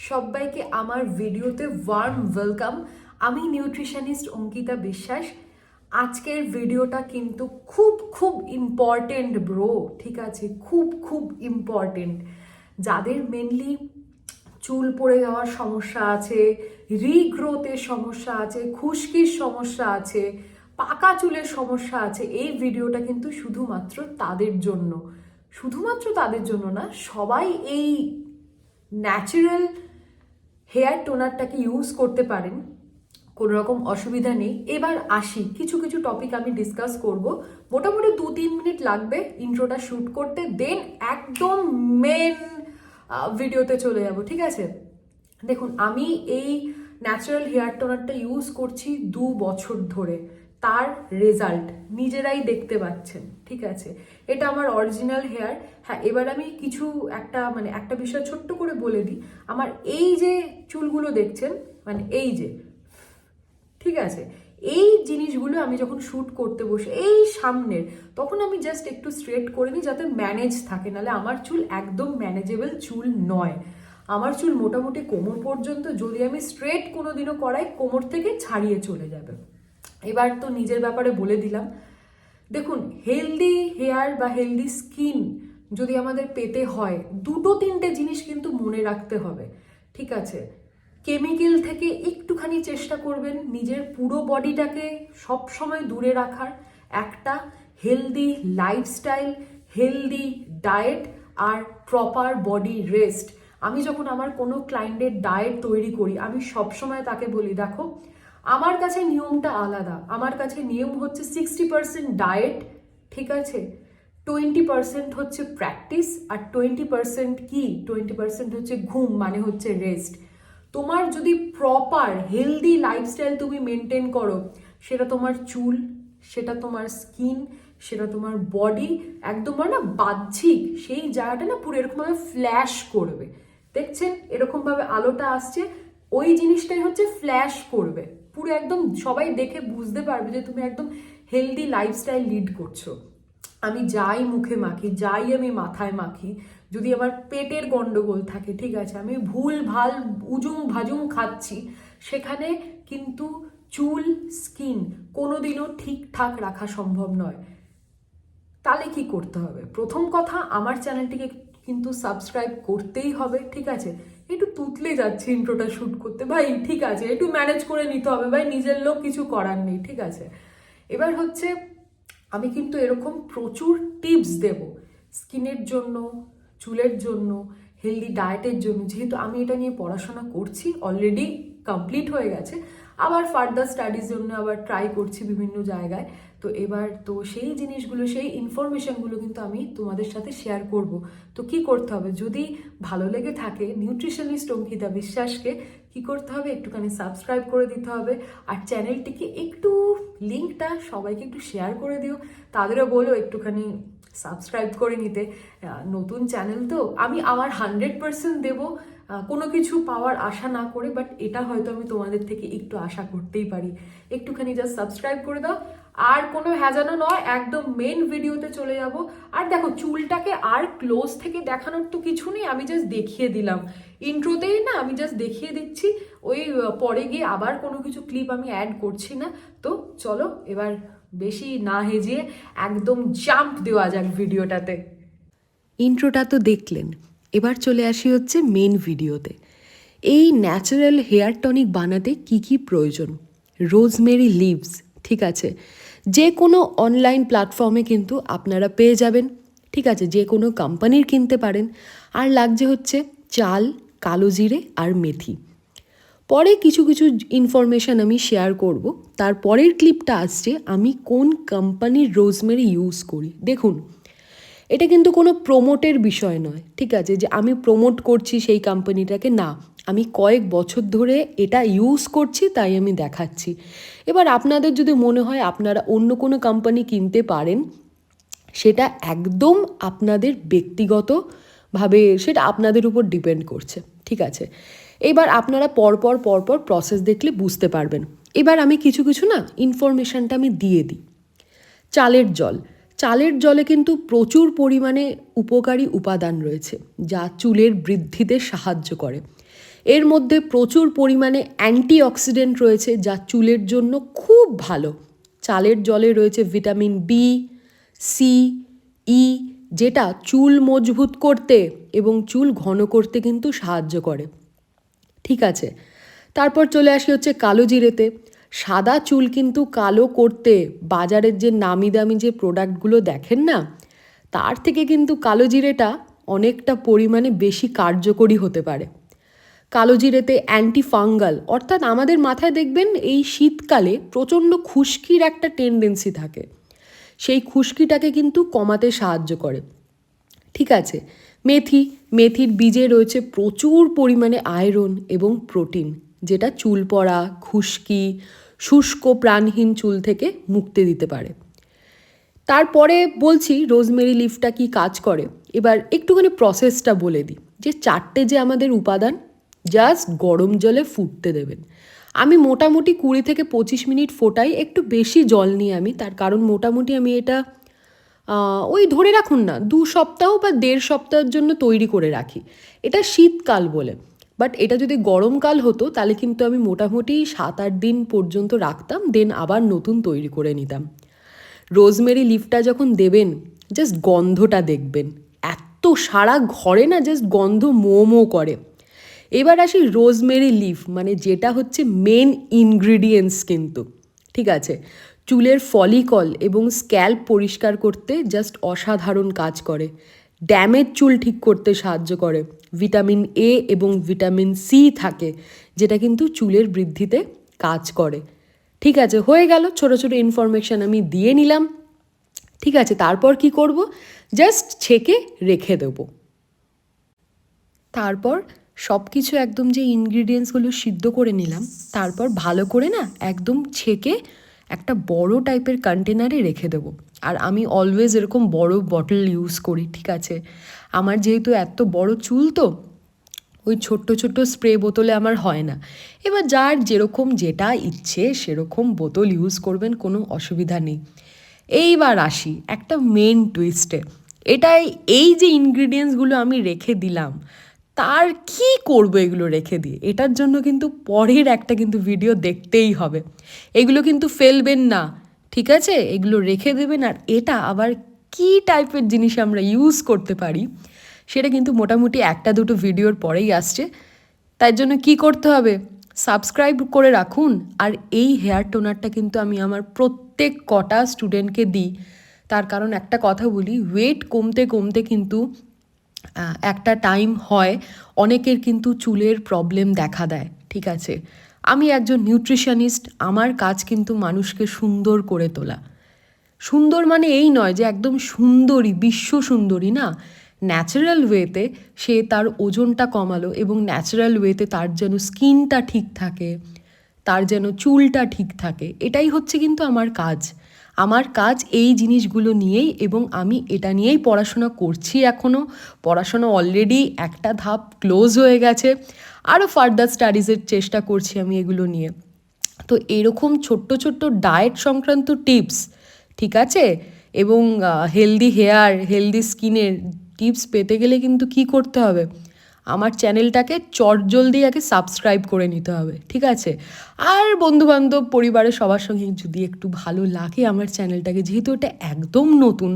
সবাইকে আমার ভিডিওতে ওয়ার্ম ওয়েলকাম। আমি নিউট্রিশনিস্ট অঙ্কিতা বিশ্বাস। আজকের ভিডিওটা কিন্তু খুব খুব ইম্পর্টেন্ট ব্রো, ঠিক আছে? খুব খুব ইম্পর্টেন্ট। যাদের মেনলি চুল পড়ে যাওয়ার সমস্যা আছে, রিগ্রোথের সমস্যা আছে, খুশকির সমস্যা আছে, পাকা চুলের সমস্যা আছে, এই ভিডিওটা কিন্তু শুধুমাত্র তাদের জন্য। শুধুমাত্র তাদের জন্য না, সবাই এই ন্যাচারাল হেয়ার টোনারটাকে ইউজ করতে পারেন, কোনো রকম অসুবিধা নেই। এবার আসি, কিছু কিছু টপিক আমি ডিসকাস করব। মোটামুটি 2-3 মিনিট লাগবে ইন্ট্রোটা শ্যুট করতে, দেন একদম মেন ভিডিওতে চলে যাব, ঠিক আছে? দেখুন, আমি এই ন্যাচারাল হেয়ার টোনারটা ইউজ করছি 2 বছর ধরে। তার রেজাল্ট নিজেরাই দেখতে পাচ্ছেন, ঠিক আছে? এটা আমার অরিজিনাল হেয়ার। হ্যাঁ, এবার আমি কিছু একটা বিষয় ছোট্ট করে বলে দিই। আমার এই যে চুলগুলো দেখছেন, এই যে, ঠিক আছে, এই জিনিসগুলো আমি যখন শ্যুট করতে বসে এই সামনের, তখন আমি জাস্ট একটু স্ট্রেট করে নিই যাতে ম্যানেজ থাকে, নাহলে আমার চুল একদম ম্যানেজেবল চুল নয়। আমার চুল মোটামুটি কোমর পর্যন্ত, যদি আমি স্ট্রেট কোনো দিনও করাই কোমর থেকে ছাড়িয়ে চলে যাবে। এবার তো নিজের ব্যাপারে বলে দিলাম। দেখুন, হেলদি হেয়ার বা হেলদি স্কিন যদি আমাদের পেতে হয়, 2-3টে জিনিস কিন্তু মনে রাখতে হবে, ঠিক আছে? কেমিক্যাল থেকে একটুখানি চেষ্টা করবেন নিজের পুরো বডিটাকে সবসময় দূরে রাখার। একটা হেলদি লাইফস্টাইল, হেলদি ডায়েট আর প্রপার বডি রেস্ট। আমি যখন আমার কোনো ক্লায়েন্টের ডায়েট তৈরি করি, আমি সবসময় তাকে বলি, দেখো, আমার কাছে নিয়মটা আলাদা। আমার কাছে নিয়ম হচ্ছে 60% ডায়েট, ঠিক আছে, 20% হচ্ছে প্র্যাকটিস, আর 20% কি, 20% হচ্ছে ঘুম, মানে হচ্ছে রেস্ট। তোমার যদি প্রপার হেলদি লাইফস্টাইল তুমি মেনটেন করো, সেটা তোমার চুল, সেটা তোমার স্কিন, সেটা তোমার বডি একদম না বাহ্যিক সেই জায়গাটা না পুরো এরকমভাবে ফ্ল্যাশ করবে। দেখছেন এরকমভাবে আলোটা আসছে, ওই জিনিসটাই হচ্ছে ফ্ল্যাশ করবে পুরো, একদম সবাই দেখে বুঝতে পারবে যে তুমি একদম হেলদি লাইফস্টাইল লিড করছো। আমি যাই মুখে মাখি, যাই আমি মাথায় মাখি, যদি আমার পেটের গন্ডগোল থাকে, ঠিক আছে, আমি ভুল ভাল উজুং ভাজুং খাচ্ছি, সেখানে কিন্তু চুল, স্কিন কোনোদিনও ঠিকঠাক রাখা সম্ভব নয়। তাহলে কি করতে হবে? প্রথম কথা, আমার চ্যানেলটিকে কিন্তু সাবস্ক্রাইব করতেই হবে, ঠিক আছে? একটু তুতলে যাচ্ছে ইন্ট্রোটা শ্যুট করতে, ভাই, ঠিক আছে, একটু ম্যানেজ করে নিতে হবে ভাই, নিজের লোক, কিছু করার নেই, ঠিক আছে? এবার হচ্ছে, আমি কিন্তু এরকম প্রচুর টিপস দেব স্কিনের জন্য, চুলের জন্য, হেলদি ডায়েটের জন্য। যেহেতু আমি এটা নিয়ে পড়াশোনা করছি, অলরেডি কমপ্লিট হয়ে গেছে, আবার ফার্দার স্টাডিজ জন্য আবার ট্রাই করছি বিভিন্ন জায়গায়। তো এবার তো সেই জিনিসগুলো, সেই ইনফরমেশনগুলো কিন্তু আমি তোমাদের সাথে শেয়ার করব। তো কি করতে হবে, যদি ভালো লেগে থাকে নিউট্রিশনিস্ট অঙ্কিতা বিশ্বাসকে, কি করতে হবে, একটুখানি সাবস্ক্রাইব করে দিতে হবে, আর চ্যানেলটিকে একটু, লিঙ্কটা সবাইকে একটু শেয়ার করে দিও, তাদেরও বলো একটুখানি সাবস্ক্রাইব করে নিতে। নতুন চ্যানেল তো, আমি আমার 100% দেবো, কোনো কিছু পাওয়ার আশা না করে, বাট এটা হয়তো আমি তোমাদের থেকে একটু আশা করতেই পারি। একটুখানি জাস্ট সাবস্ক্রাইব করে দাও, আর কোনো হ্যাজানো নয়, একদম মেন ভিডিওতে চলে যাব। আর দেখো, চুলটাকে আর ক্লোজ থেকে দেখানোর তো কিছু নেই, আমি জাস্ট দেখিয়ে দিলাম ইন্ট্রোতেই না, আমি জাস্ট দেখিয়ে দিচ্ছি। ওই পরে গিয়ে আবার কোনো কিছু ক্লিপ আমি অ্যাড করছি না। তো চলো এবার বেশি না হেজিয়ে একদম জাম্প দেওয়া যাক ভিডিওটাতে। ইন্ট্রোটা তো দেখলেন, এবার চলে আসি হচ্ছে মেন ভিডিওতে। এই ন্যাচারাল হেয়ার টনিক বানাতে কি কি প্রয়োজন? রোজমেরি লিভস, ঠিক আছে, যে কোনো অনলাইন প্ল্যাটফর্মে কিন্তু আপনারা পেয়ে যাবেন, ঠিক আছে, যে কোনো কোম্পানির কিনতে পারেন। আর লাগছে হচ্ছে চাল, কালো জিরে আর মেথি। পরে কিছু কিছু ইনফরমেশান আমি শেয়ার করব। তারপরের ক্লিপটা আসছে আমি কোন কোম্পানির রোজমেরি ইউজ করি। দেখুন, এটা কিন্তু কোনো প্রমোটের বিষয় নয়, ঠিক আছে, যে আমি প্রমোট করছি সেই কোম্পানিটাকে, না, আমি কয়েক বছর ধরে এটা ইউজ করছি তাই আমি দেখাচ্ছি। এবার আপনাদের যদি মনে হয় আপনারা অন্য কোনো কোম্পানি কিনতে পারেন, সেটা একদম আপনাদের ব্যক্তিগতভাবে, সেটা আপনাদের উপর ডিপেন্ড করছে, ঠিক আছে? এবার আপনারা পরপর পরপর প্রসেস দেখলে বুঝতে পারবেন। এবার আমি কিছু কিছু না ইনফরমেশানটা আমি দিয়ে দিই। চালের জল, চালের জলে কিন্তু প্রচুর পরিমাণে উপকারী উপাদান রয়েছে, যা চুলের বৃদ্ধিতে সাহায্য করে। এর মধ্যে প্রচুর পরিমাণে অ্যান্টিঅক্সিডেন্ট রয়েছে যা চুলের জন্য খুব ভালো। চালের জলে রয়েছে ভিটামিন বি, সি, ই, যেটা চুল মজবুত করতে এবং চুল ঘন করতে কিন্তু সাহায্য করে। ঠিক আছে, তারপর চলে আসি হচ্ছে কালো জিরেতে। সাদা চুল কিন্তু কালো করতে বাজারের যে নামি দামি যে প্রোডাক্টগুলো দেখেন না, তার থেকে কিন্তু কালো জিরেটা অনেকটা পরিমাণে বেশি কার্যকরী হতে পারে। কালো জিরেতে অ্যান্টিফাঙ্গাল, অর্থাৎ আমাদের মাথায় দেখবেন এই শীতকালে প্রচণ্ড খুশকির একটা টেন্ডেন্সি থাকে, সেই খুশকিটাকে কিন্তু কমাতে সাহায্য করে। ঠিক আছে, মেথির বীজে রয়েছে প্রচুর পরিমাণে আয়রন এবং প্রোটিন, যেটা চুল পড়া, খুশকি, শুষ্ক প্রাণহীন চুল থেকে মুক্তি দিতে পারে। তারপরে বলছি রোজমেরি লিফটা কি কাজ করে। এবার একটুখানি প্রসেসটা বলে দিই, যে 4টে যে আমাদের উপাদান জাস্ট গরম জলে ফুটতে দেবেন। আমি মোটামুটি 20 থেকে 25 মিনিট ফোটাই, একটু বেশি জল নিয়ে আমি, তার কারণ মোটামুটি আমি এটা ওই ধরে রাখুন না 2 সপ্তাহ বা 1.5 সপ্তাহের জন্য তৈরি করে রাখি। এটা শীতকাল বলে, বাট এটা যদি গরমকাল হতো তাহলে কিন্তু আমি মোটামুটি 7-8 দিন পর্যন্ত রাখতাম, দেন আবার নতুন তৈরি করে নিতাম। রোজমেরি লিফটা যখন দেবেন, জাস্ট গন্ধটা দেখবেন, এত সারা ঘরে না জাস্ট গন্ধ মো করে। এবার আসি রোজমেরি লিফ, মানে যেটা হচ্ছে মেন ইনগ্রিডিয়েন্টস কিন্তু। ঠিক আছে, চুলের ফলিকল এবং স্ক্যাল্প পরিষ্কার করতে জাস্ট অসাধারণ কাজ করে। ড্যামেজ চুল ঠিক করতে সাহায্য করে। ভিটামিন এ এবং ভিটামিন সি থাকে, যেটা কিন্তু চুলের বৃদ্ধিতে কাজ করে। ঠিক আছে, হয়ে গেল, ছোটো ছোটো ইনফরমেশান আমি দিয়ে নিলাম। ঠিক আছে, তারপর কি করব, জাস্ট ছেঁকে রেখে দেবো। তারপর সব কিছু একদম যে ইনগ্রিডিয়েন্টসগুলো সিদ্ধ করে নিলাম, তারপর ভালো করে না একদম ছেঁকে একটা বড় টাইপের কন্টেনারে রেখে দেবো। আর আমি অলওয়েজ এরকম বড় বটল ইউজ করি। ঠিক আছে, আমার যেহেতু এত বড় চুল, তো ওই ছোট্ট ছোট্ট স্প্রে বোতলে আমার হয় না। এবার যার যেরকম যেটা ইচ্ছে সেরকম বোতল ইউজ করবেন, কোনো অসুবিধা নেই। এইবার আসি একটা মেন টুইস্টে। এই যে ইনগ্রিডিয়েন্টসগুলো আমি রেখে দিলাম, তার কি করব এগুলো রেখে দিয়ে, এটার জন্য কিন্তু পরের একটা কিন্তু ভিডিও দেখতেই হবে। এগুলো কিন্তু ফেলবেন না, ঠিক আছে, এগুলো রেখে দেবেন। আর এটা আবার কি টাইপের জিনিস আমরা ইউজ করতে পারি, সেটা কিন্তু মোটামুটি 1-2 ভিডিওর পরেই আসছে। তাই জন্য কি করতে হবে, সাবস্ক্রাইব করে রাখুন। আর এই হেয়ার টোনারটা কিন্তু আমি আমার প্রত্যেক কটা স্টুডেন্টকে দিই। তার কারণ একটা কথা বলি, ওয়েট কমতে কমতে কিন্তু একটা টাইম হয় অনেকের কিন্তু চুলের প্রবলেম দেখা দেয়। ঠিক আছে, আমি একজন নিউট্রিশনিস্ট, আমার কাজ কিন্তু মানুষকে সুন্দর করে তোলা। সুন্দর মানে এই নয় যে একদম সুন্দরী, বিশ্ব সুন্দরী না, ন্যাচারাল ওয়েতে সে তার ওজনটা কমালো এবং ন্যাচারাল ওয়েতে তার যেন স্কিনটা ঠিক থাকে, তার যেন চুলটা ঠিক থাকে, এটাই হচ্ছে কিন্তু আমার কাজ। আমার কাজ এই জিনিসগুলো নিয়েই, এবং আমি এটা নিয়েই পড়াশোনা করছি এখনও। পড়াশোনা অলরেডি একটা ধাপ ক্লোজ হয়ে গেছে, আরও ফার্দার স্টাডিজের চেষ্টা করছি আমি এগুলো নিয়ে। তো এরকম ছোট্ট ছোট্ট ডায়েট সংক্রান্ত টিপস, ঠিক আছে, এবং হেলদি হেয়ার, হেলদি স্কিনের টিপস পেতে গেলে কিন্তু কি করতে হবে, আমার চ্যানেলটাকে চটজলদি আগে সাবস্ক্রাইব করে নিতে হবে। ঠিক আছে, আর বন্ধুবান্ধব, পরিবারের সবার সঙ্গে যদি একটু ভালো লাগে আমার চ্যানেলটাকে, যেহেতু এটা একদম নতুন,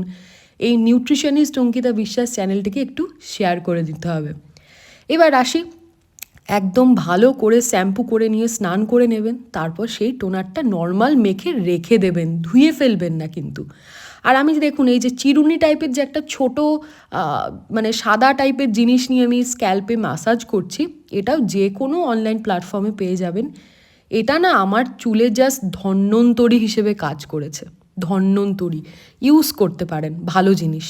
এই নিউট্রিশনিস্ট অঙ্কিতা বিশ্বাস চ্যানেলটিকে একটু শেয়ার করে দিতে হবে। এবার আসি, একদম ভালো করে শ্যাম্পু করে নিয়ে স্নান করে নেবেন, তারপর সেই টোনারটা নর্মাল মেখে রেখে দেবেন, ধুয়ে ফেলবেন না কিন্তু। আর আমি দেখুন এই যে চিরুনি টাইপের যে একটা ছোট মানে সাদা টাইপের জিনিস নিয়ে আমি স্ক্যাল্পে ম্যাসাজ করছি, এটাও যে কোনো অনলাইন প্ল্যাটফর্মে পেয়ে যাবেন। এটা না আমার চুলে জাস্ট ধন্বন্তরী হিসেবে কাজ করেছে, ধন্বন্তরী, ইউজ করতে পারেন, ভালো জিনিস।